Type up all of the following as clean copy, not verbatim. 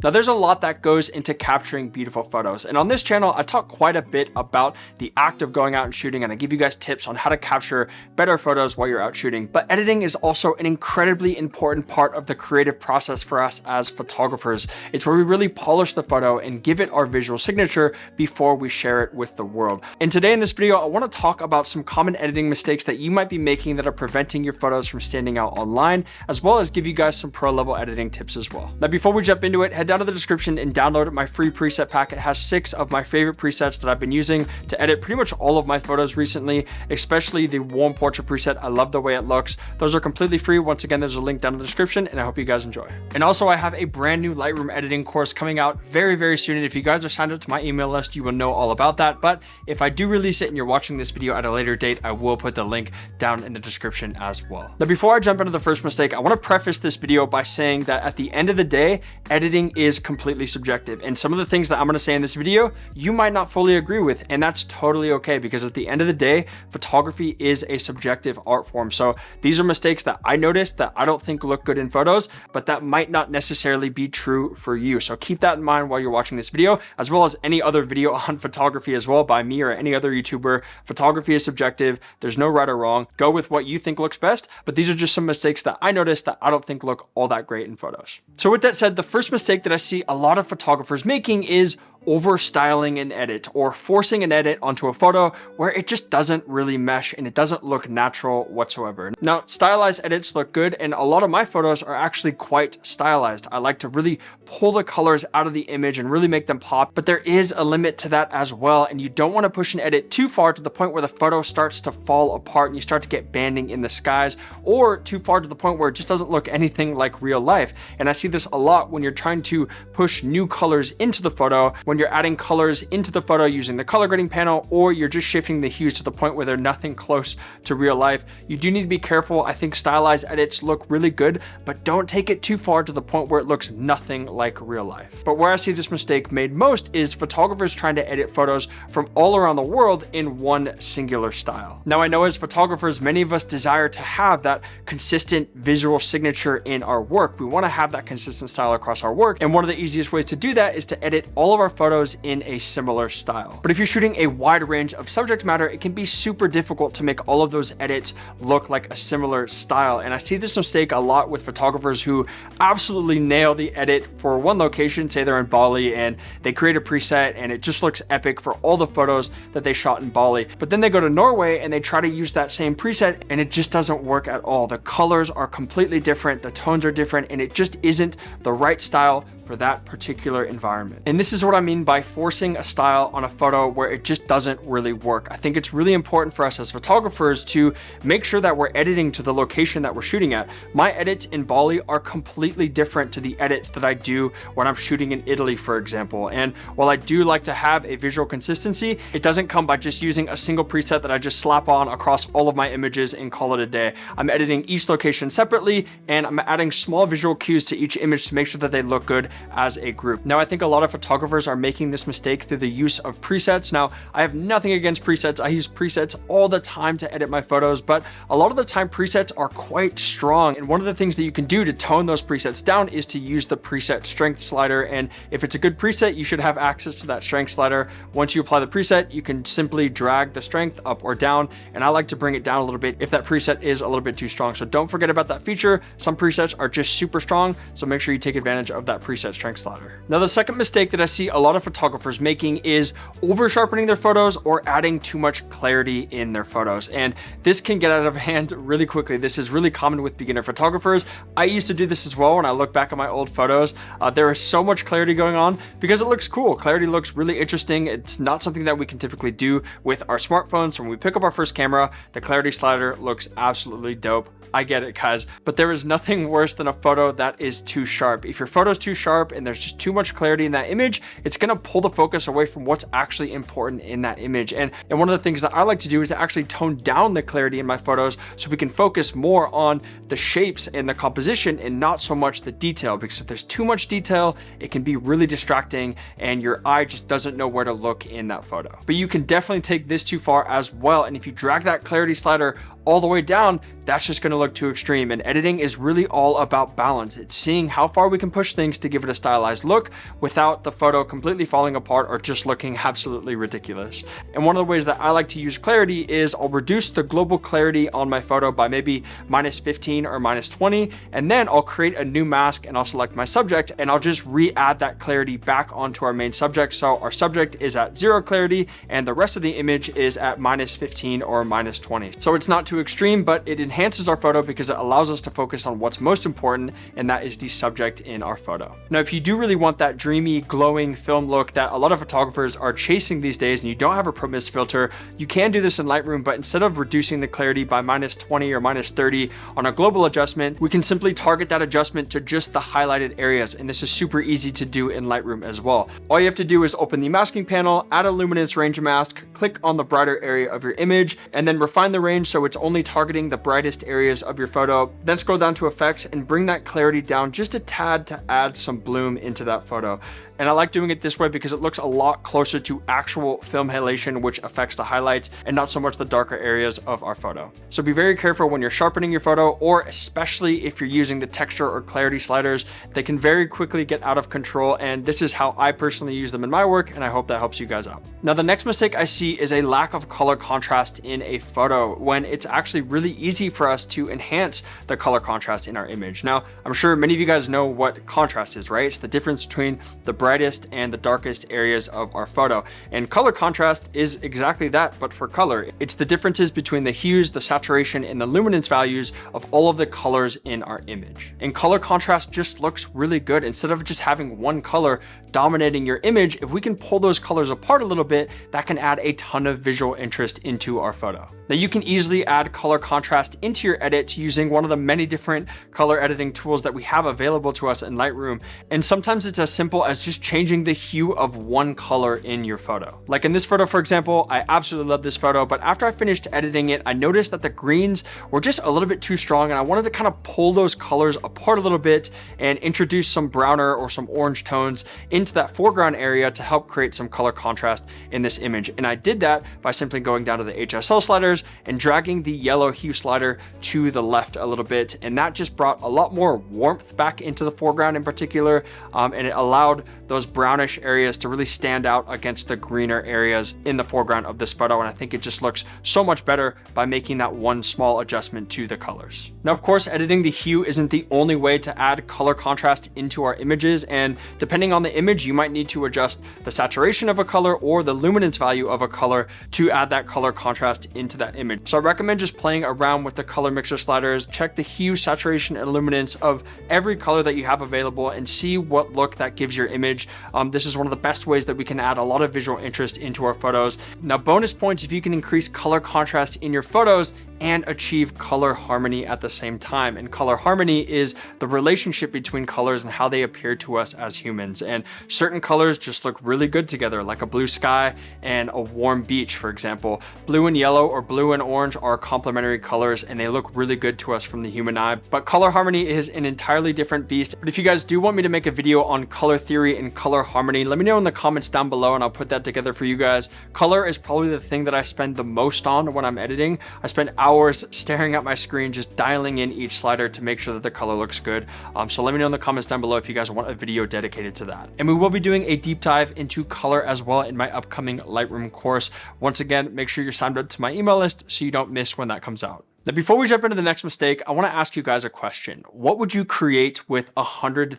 Now there's a lot that goes into capturing beautiful photos, and on this channel I talk quite a bit about the act of going out and shooting, and I give you guys tips on how to capture better photos while you're out shooting. But editing is also an incredibly important part of the creative process for us as photographers. It's where we really polish the photo and give it our visual signature before we share it with the world. And today in this video I want to talk about some common editing mistakes that you might be making that are preventing your photos from standing out online, as well as give you guys some pro level editing tips as well. Now before we jump into it, head down to the description and download my free preset pack. It has 6 of my favorite presets that I've been using to edit pretty much all of my photos recently, especially the warm portrait preset. I love the way it looks. Those are completely free. Once again, there's a link down in the description, and I hope you guys enjoy. And also I have a brand new Lightroom editing course coming out very soon, and if you guys are signed up to my email list, you will know all about that. But if I do release it and you're watching this video at a later date, I will put the link down in the description as well. Now before I jump into the first mistake, I want to preface this video by saying that at the end of the day, editing is completely subjective, and some of the things that I'm going to say in this video you might not fully agree with, and that's totally okay, because at the end of the day, photography is a subjective art form. So these are mistakes that I noticed that I don't think look good in photos, but that might not necessarily be true for you. So keep that in mind while you're watching this video, as well as any other video on photography as well by me or any other YouTuber. Photography is subjective. There's no right or wrong. Go with what you think looks best, but these are just some mistakes that I noticed that I don't think look all that great in photos. So with that said, the first mistake that I see a lot of photographers making is over styling an edit, or forcing an edit onto a photo where it just doesn't really mesh and it doesn't look natural whatsoever. Now, stylized edits look good, and a lot of my photos are actually quite stylized. I like to really pull the colors out of the image and really make them pop, but there is a limit to that as well, and you don't want to push an edit too far to the point where the photo starts to fall apart and you start to get banding in the skies, or too far to the point where it just doesn't look anything like real life. And I see this a lot when you're trying to push new colors into the photo, when you're adding colors into the photo using the color grading panel, or you're just shifting the hues to the point where they're nothing close to real life. You do need to be careful. I think stylized edits look really good, but don't take it too far to the point where it looks nothing like real life. But where I see this mistake made most is photographers trying to edit photos from all around the world in one singular style. Now I know as photographers, many of us desire to have that consistent visual signature in our work. We want to have that consistent style across our work, and one of the easiest ways to do that is to edit all of our photos in a similar style. But if you're shooting a wide range of subject matter, it can be super difficult to make all of those edits look like a similar style. And I see this mistake a lot with photographers who absolutely nail the edit for one location, say they're in Bali, and they create a preset and it just looks epic for all the photos that they shot in Bali. But then they go to Norway and they try to use that same preset and it just doesn't work at all. The colors are completely different, the tones are different, and it just isn't the right style for that particular environment. And this is what I mean by forcing a style on a photo where it just doesn't really work. I think it's really important for us as photographers to make sure that we're editing to the location that we're shooting at. My edits in Bali are completely different to the edits that I do when I'm shooting in Italy, for example. And while I do like to have a visual consistency, it doesn't come by just using a single preset that I just slap on across all of my images and call it a day. I'm editing each location separately, and I'm adding small visual cues to each image to make sure that they look good as a group. Now, I think a lot of photographers are making this mistake through the use of presets. Now, I have nothing against presets. I use presets all the time to edit my photos, but a lot of the time presets are quite strong. And one of the things that you can do to tone those presets down is to use the preset strength slider. And if it's a good preset, you should have access to that strength slider. Once you apply the preset, you can simply drag the strength up or down. And I like to bring it down a little bit if that preset is a little bit too strong. So don't forget about that feature. Some presets are just super strong, so make sure you take advantage of that preset strength slider. Now, the second mistake that I see a lot of photographers making is over sharpening their photos or adding too much clarity in their photos. And this can get out of hand really quickly. This is really common with beginner photographers. I used to do this as well when I look back at my old photos. There is so much clarity going on because it looks cool. Clarity looks really interesting. It's not something that we can typically do with our smartphones. So when we pick up our first camera, the clarity slider looks absolutely dope. I get it, guys, but there is nothing worse than a photo that is too sharp. If your photo is too sharp and there's just too much clarity in that image, it's gonna pull the focus away from what's actually important in that image. And one of the things that I like to do is to actually tone down the clarity in my photos so we can focus more on the shapes and the composition and not so much the detail, because if there's too much detail, it can be really distracting and your eye just doesn't know where to look in that photo. But you can definitely take this too far as well. And if you drag that clarity slider all the way down, that's just going to look too extreme. And editing is really all about balance. It's seeing how far we can push things to give it a stylized look without the photo completely falling apart or just looking absolutely ridiculous. And one of the ways that I like to use clarity is I'll reduce the global clarity on my photo by maybe -15 or -20, and then I'll create a new mask and I'll select my subject and I'll just re-add that clarity back onto our main subject. So our subject is at 0 clarity and the rest of the image is at -15 or -20. So it's not too extreme, but it enhances our photo because it allows us to focus on what's most important, and that is the subject in our photo. Now, if you do really want that dreamy, glowing film look that a lot of photographers are chasing these days and you don't have a Pro Mist filter, you can do this in Lightroom, but instead of reducing the clarity by -20 or -30 on a global adjustment, we can simply target that adjustment to just the highlighted areas, and this is super easy to do in Lightroom as well. All you have to do is open the masking panel, add a luminance range mask, click on the brighter area of your image, and then refine the range so it's only targeting the brightest areas of your photo. Then scroll down to effects and bring that clarity down just a tad to add some bloom into that photo. And I like doing it this way because it looks a lot closer to actual film halation, which affects the highlights and not so much the darker areas of our photo. So be very careful when you're sharpening your photo, or especially if you're using the texture or clarity sliders. They can very quickly get out of control, and this is how I personally use them in my work, and I hope that helps you guys out. Now, the next mistake I see is a lack of color contrast in a photo, when it's actually really easy for us to enhance the color contrast in our image. Now, I'm sure many of you guys know what contrast is, right? It's the difference between the brightest and the darkest areas of our photo. And color contrast is exactly that, but for color. It's the differences between the hues, the saturation, and the luminance values of all of the colors in our image. And color contrast just looks really good. Instead of just having one color dominating your image, if we can pull those colors apart a little bit, that can add a ton of visual interest into our photo. Now, you can easily add color contrast into your edits using one of the many different color editing tools that we have available to us in Lightroom. And sometimes it's as simple as just changing the hue of one color in your photo. Like in this photo, for example, I absolutely love this photo, but after I finished editing it, I noticed that the greens were just a little bit too strong, and I wanted to kind of pull those colors apart a little bit and introduce some browner or some orange tones into that foreground area to help create some color contrast in this image. And I did that by simply going down to the HSL sliders and dragging the yellow hue slider to the left a little bit. And that just brought a lot more warmth back into the foreground in particular. And it allowed those brownish areas to really stand out against the greener areas in the foreground of this photo. And I think it just looks so much better by making that one small adjustment to the colors. Now, of course, editing the hue isn't the only way to add color contrast into our images. And depending on the image, you might need to adjust the saturation of a color or the luminance value of a color to add that color contrast into that image. So I recommend just playing around with the color mixer sliders, check the hue, saturation, and luminance of every color that you have available and see what look that gives your image. This is one of the best ways that we can add a lot of visual interest into our photos. Now, bonus points if you can increase color contrast in your photos and achieve color harmony at the same time. And color harmony is the relationship between colors and how they appear to us as humans. And certain colors just look really good together, like a blue sky and a warm beach, for example. Blue and yellow or blue and orange are complementary colors, and they look really good to us from the human eye. But color harmony is an entirely different beast. But if you guys do want me to make a video on color theory and color harmony, let me know in the comments down below and I'll put that together for you guys. Color is probably the thing that I spend the most on when I'm editing. I spend hours staring at my screen, just dialing in each slider to make sure that the color looks good. So let me know in the comments down below if you guys want a video dedicated to that. And we will be doing a deep dive into color as well in my upcoming Lightroom course. Once again, make sure you're signed up to my email list so you don't miss when that comes out. Now, before we jump into the next mistake, I want to ask you guys a question. What would you create with $100,000?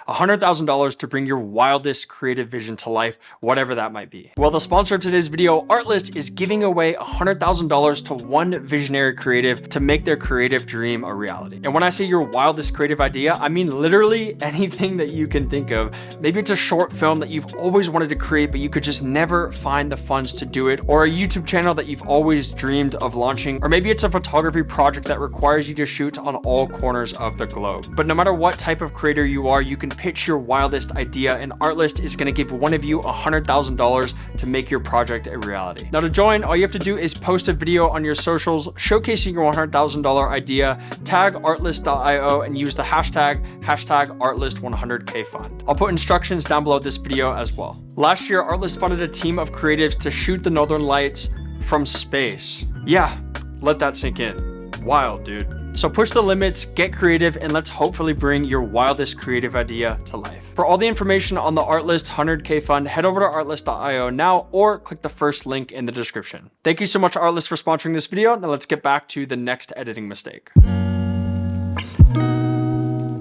$100,000 to bring your wildest creative vision to life, whatever that might be. Well, the sponsor of today's video, Artlist, is giving away $100,000 to one visionary creative to make their creative dream a reality. And when I say your wildest creative idea, I mean literally anything that you can think of. Maybe it's a short film that you've always wanted to create, but you could just never find the funds to do it, or a YouTube channel that you've always dreamed of launching, or maybe it's a photography project that requires you to shoot on all corners of the globe. But no matter what type of creator you are, you can pitch your wildest idea, and Artlist is going to give one of you $100,000 to make your project a reality. Now, to join, all you have to do is post a video on your socials showcasing your $100,000 idea, tag artlist.io, and use the hashtag Artlist100K fund. I'll put instructions down below this video as well. Last year, Artlist funded a team of creatives to shoot the Northern Lights from space. Yeah, Let that sink in. Wild, dude. So push the limits, get creative, and let's hopefully bring your wildest creative idea to life. For all the information on the Artlist 100K fund, head over to artlist.io now or click the first link in the description. Thank you so much, Artlist, for sponsoring this video. Now let's get back to the next editing mistake.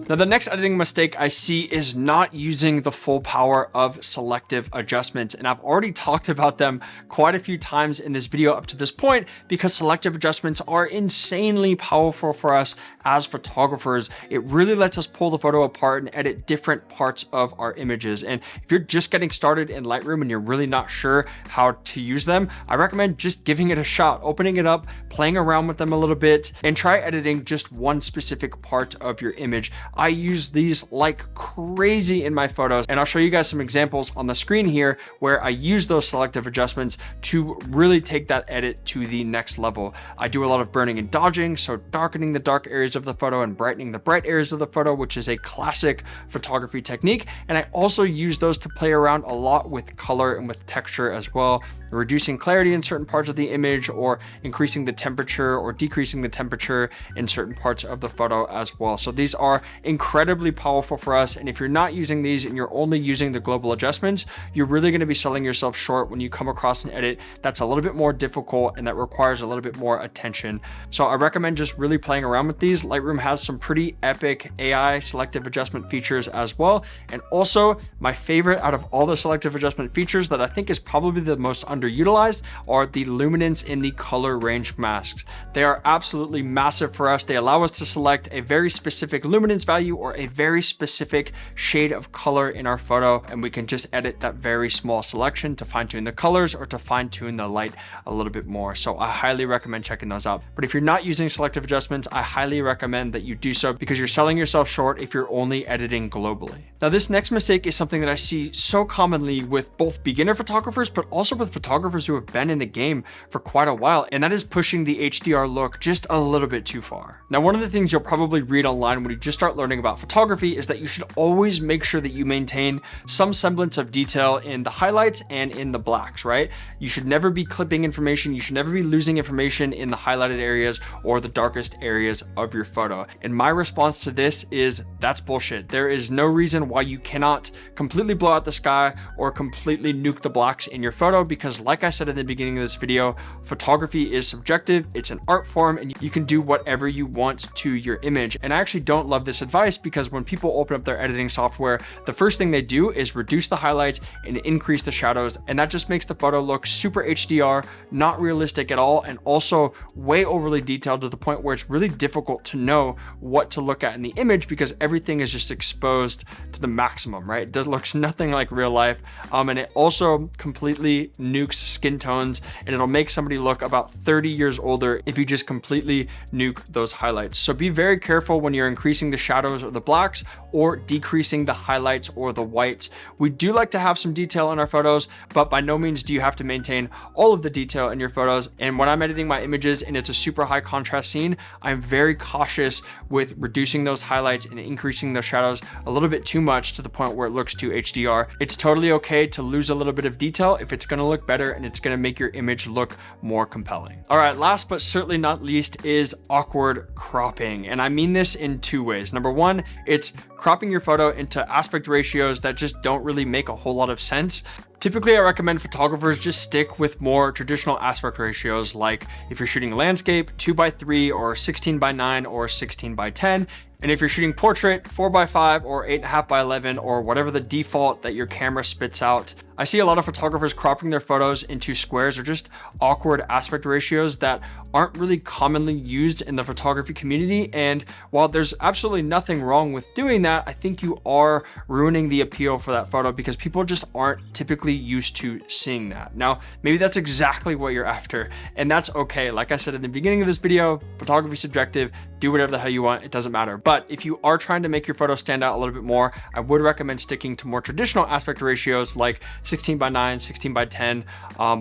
Now, the next editing mistake I see is not using the full power of selective adjustments. And I've already talked about them quite a few times in this video up to this point because selective adjustments are insanely powerful for us as photographers. It really lets us pull the photo apart and edit different parts of our images. And if you're just getting started in Lightroom and you're really not sure how to use them, I recommend just giving it a shot, opening it up, playing around with them a little bit, and try editing just one specific part of your image. I use these like crazy in my photos, and I'll show you guys some examples on the screen here where I use those selective adjustments to really take that edit to the next level. I do a lot of burning and dodging, so darkening the dark areas of the photo and brightening the bright areas of the photo, which is a classic photography technique. And I also use those to play around a lot with color and with texture as well, reducing clarity in certain parts of the image or increasing the temperature or decreasing the temperature in certain parts of the photo as well. So these are incredibly powerful for us. And if you're not using these and you're only using the global adjustments, you're really going to be selling yourself short when you come across an edit that's a little bit more difficult and that requires a little bit more attention. So I recommend just really playing around with these. Lightroom has some pretty epic AI selective adjustment features as well. And also my favorite out of all the selective adjustment features that I think is probably the most underutilized are the luminance in the color range masks. They are absolutely massive for us. They allow us to select a very specific luminance value or a very specific shade of color in our photo, and we can just edit that very small selection to fine tune the colors or to fine tune the light a little bit more. So I highly recommend checking those out. But if you're not using selective adjustments, I highly recommend that you do so because you're selling yourself short if you're only editing globally. Now, this next mistake is something that I see so commonly with both beginner photographers, but also with photographers who have been in the game for quite a while, and that is pushing the HDR look just a little bit too far. Now, one of the things you'll probably read online when you just start learning about photography is that you should always make sure that you maintain some semblance of detail in the highlights and in the blacks, right? You should never be clipping information. You should never be losing information in the highlighted areas or the darkest areas of your photo. And my response to this is that's bullshit. There is no reason why you cannot completely blow out the sky or completely nuke the blacks in your photo because, like I said at the beginning of this video, photography is subjective. It's an art form and you can do whatever you want to your image. And I actually don't love this advice because when people open up their editing software, the first thing they do is reduce the highlights and increase the shadows. And that just makes the photo look super HDR, not realistic at all, and also way overly detailed to the point where it's really difficult to know what to look at in the image because everything is just exposed to the maximum, right? It looks nothing like real life. And it also completely nukes skin tones, and it'll make somebody look about 30 years older if you just completely nuke those highlights. So be very careful when you're increasing the shadows or the blacks or decreasing the highlights or the whites. We do like to have some detail in our photos, but by no means do you have to maintain all of the detail in your photos. And when I'm editing my images and it's a super high contrast scene, I'm very cautious with reducing those highlights and increasing those shadows a little bit too much to the point where it looks too HDR. It's totally okay to lose a little bit of detail if it's going to look better and it's going to make your image look more compelling. All right, last but certainly not least is awkward cropping. And I mean this in two ways. Number one, it's cropping your photo into aspect ratios that just don't really make a whole lot of sense. Typically, I recommend photographers just stick with more traditional aspect ratios, like if you're shooting landscape, 2:3 or 16:9 or 16:10. And if you're shooting portrait, 4:5 or 8.5:11 or whatever the default that your camera spits out. I see a lot of photographers cropping their photos into squares or just awkward aspect ratios that aren't really commonly used in the photography community. And while there's absolutely nothing wrong with doing that, I think you are ruining the appeal for that photo because people just aren't typically used to seeing that. Now, maybe that's exactly what you're after, and that's okay. Like I said in the beginning of this video, photography is subjective. Do whatever the hell you want, it doesn't matter. But if you are trying to make your photo stand out a little bit more, I would recommend sticking to more traditional aspect ratios like 16 by 9, 16 by 10,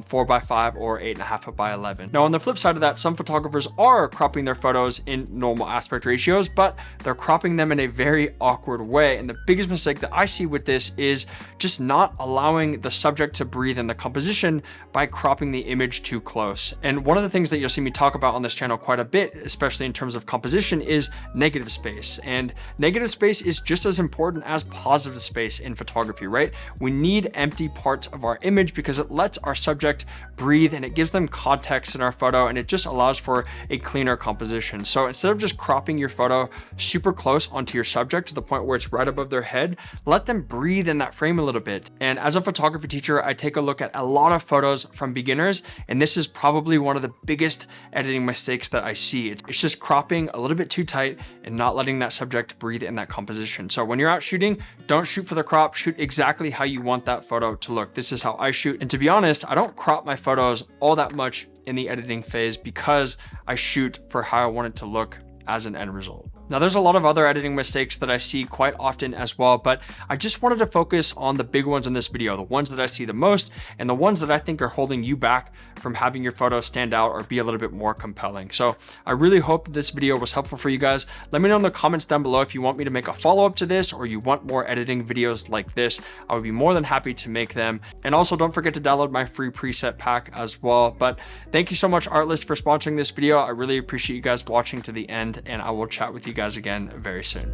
4 by 5, or 8.5 by 11. Now on the flip side of that, some photographers are cropping their photos in normal aspect ratios, but they're cropping them in a very awkward way. And the biggest mistake that I see with this is just not allowing the subject to breathe in the composition by cropping the image too close. And one of the things that you'll see me talk about on this channel quite a bit, especially in terms of composition, is negative space. And negative space is just as important as positive space in photography, right? We need empty parts of our image because it lets our subject breathe and it gives them context in our photo, and it just allows for a cleaner composition. So instead of just cropping your photo super close onto your subject to the point where it's right above their head, let them breathe in that frame a little bit. And as a photography teacher, I take a look at a lot of photos from beginners, and this is probably one of the biggest editing mistakes that I see. It's just cropping a little bit too tight and not letting that subject breathe in that composition. So when you're out shooting, don't shoot for the crop, shoot exactly how you want that photo to look. This is how I shoot. And to be honest, I don't crop my photos all that much in the editing phase because I shoot for how I want it to look as an end result. Now, there's a lot of other editing mistakes that I see quite often as well, but I just wanted to focus on the big ones in this video, the ones that I see the most and the ones that I think are holding you back from having your photo stand out or be a little bit more compelling. So I really hope this video was helpful for you guys. Let me know in the comments down below if you want me to make a follow-up to this or you want more editing videos like this. I would be more than happy to make them. And also don't forget to download my free preset pack as well. But thank you so much, Artlist, for sponsoring this video. I really appreciate you guys watching to the end, and I will chat with you guys again very soon.